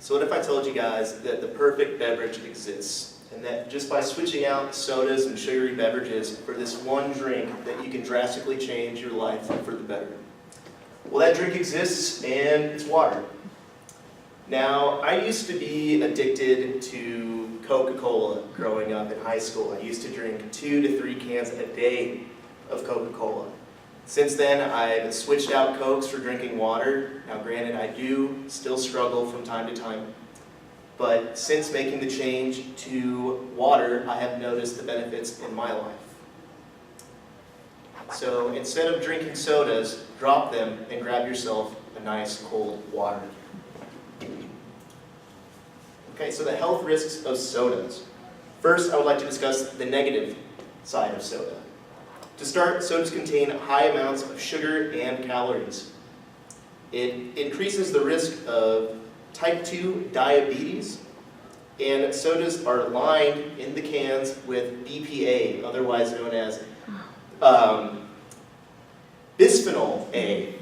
So what if I told you guys that the perfect beverage exists, and that just by switching out sodas and sugary beverages for this one drink that you can drastically change your life for the better? Well, that drink exists, and it's water. Now, I used to be addicted to Coca-Cola growing up in high school. I used to drink 2 to 3 cans a day of Coca-Cola. Since then, I've switched out Cokes for drinking water. Now granted, I do still struggle from time to time, but since making the change to water, I have noticed the benefits in my life. So instead of drinking sodas, drop them and grab yourself a nice cold water. Okay, so the health risks of sodas. First, I would like to discuss the negative side of soda. To start, sodas contain high amounts of sugar and calories. It increases the risk of type 2 diabetes, and sodas are lined in the cans with BPA, otherwise known as bisphenol A.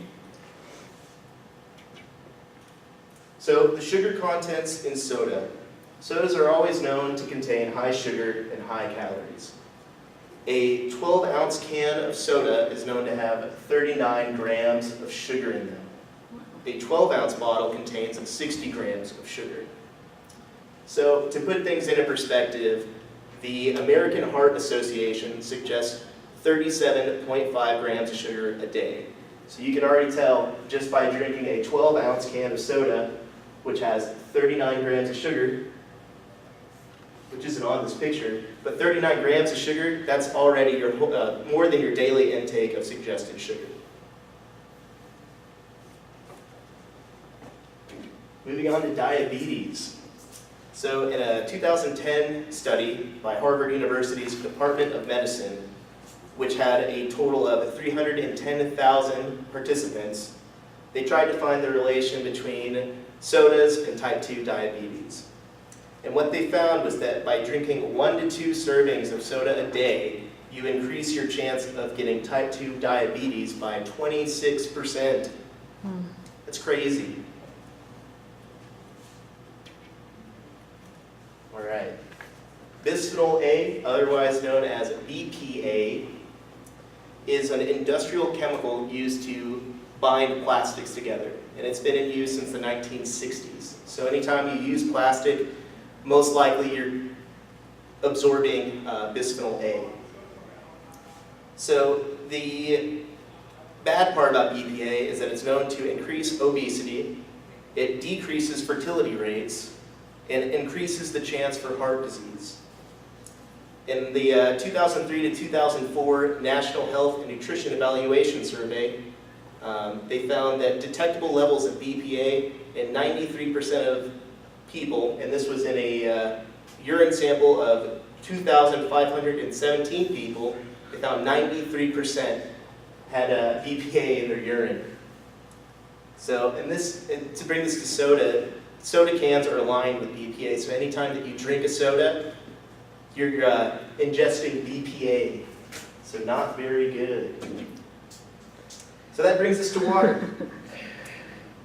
So the sugar contents in soda. Sodas are always known to contain high sugar and high calories. A 12-ounce can of soda is known to have 39 grams of sugar in them. A 12-ounce bottle contains 60 grams of sugar. So to put things into perspective, the American Heart Association suggests 37.5 grams of sugar a day. So you can already tell just by drinking a 12-ounce can of soda, which has 39 grams of sugar, which isn't on this picture, but 39 grams of sugar, that's already your more than your daily intake of suggested sugar. Moving on to diabetes. So in a 2010 study by Harvard University's Department of Medicine, which had a total of 310,000 participants, they tried to find the relation between sodas and type 2 diabetes. And what they found was that by drinking 1 to 2 servings of soda a day, you increase your chance of getting type 2 diabetes by 26%. That's crazy. All right. Bisphenol A, otherwise known as BPA, is an industrial chemical used to bind plastics together. And it's been in use since the 1960s. So anytime you use plastic, most likely you're absorbing bisphenol A. So the bad part about BPA is that it's known to increase obesity, it decreases fertility rates, and increases the chance for heart disease. In the 2003 to 2004 National Health and Nutrition Evaluation Survey, they found that detectable levels of BPA in 93% of people, and this was in a urine sample of 2,517 people, they found 93% had BPA in their urine. So, and to bring this to soda, soda cans are aligned with BPA, so anytime that you drink a soda, you're ingesting BPA, so not very good. So that brings us to water.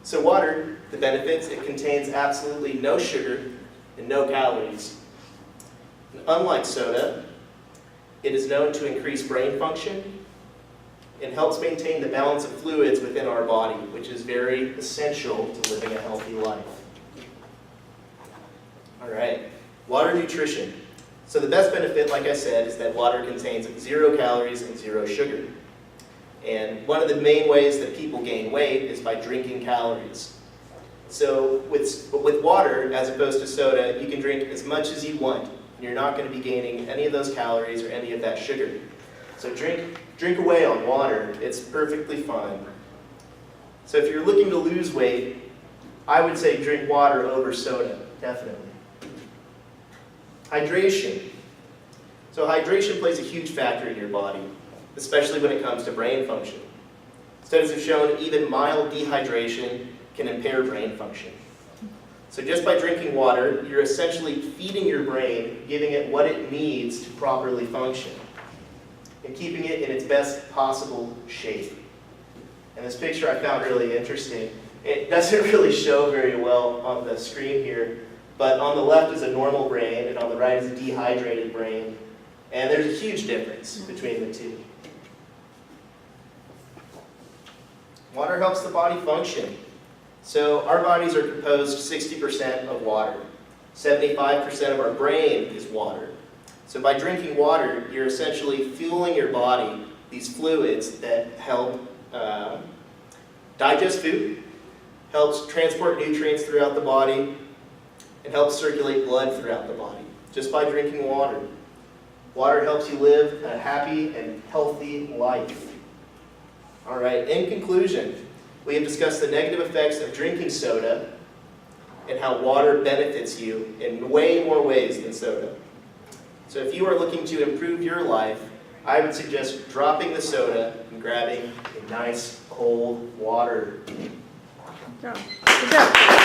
So water, the benefits, it contains absolutely no sugar and no calories. And unlike soda, it is known to increase brain function and helps maintain the balance of fluids within our body, which is very essential to living a healthy life. All right, water nutrition. So the best benefit, like I said, is that water contains 0 calories and 0 sugar. And one of the main ways that people gain weight is by drinking calories. So with water, as opposed to soda, you can drink as much as you want. And you're not going to be gaining any of those calories or any of that sugar. So drink away on water. It's perfectly fine. So if you're looking to lose weight, I would say drink water over soda, definitely. Hydration. So hydration plays a huge factor in your body, especially when it comes to brain function. Studies have shown even mild dehydration can impair brain function. So just by drinking water, you're essentially feeding your brain, giving it what it needs to properly function, and keeping it in its best possible shape. And this picture I found really interesting. It doesn't really show very well on the screen here, but on the left is a normal brain, and on the right is a dehydrated brain. And there's a huge difference between the two. Water helps the body function. So our bodies are composed 60% of water. 75% of our brain is water. So by drinking water, you're essentially fueling your body, these fluids that help digest food, helps transport nutrients throughout the body, and helps circulate blood throughout the body, just by drinking water. Water helps you live a happy and healthy life. All right, in conclusion, we have discussed the negative effects of drinking soda and how water benefits you in way more ways than soda. So if you are looking to improve your life, I would suggest dropping the soda and grabbing a nice cold water. Good job. Good job.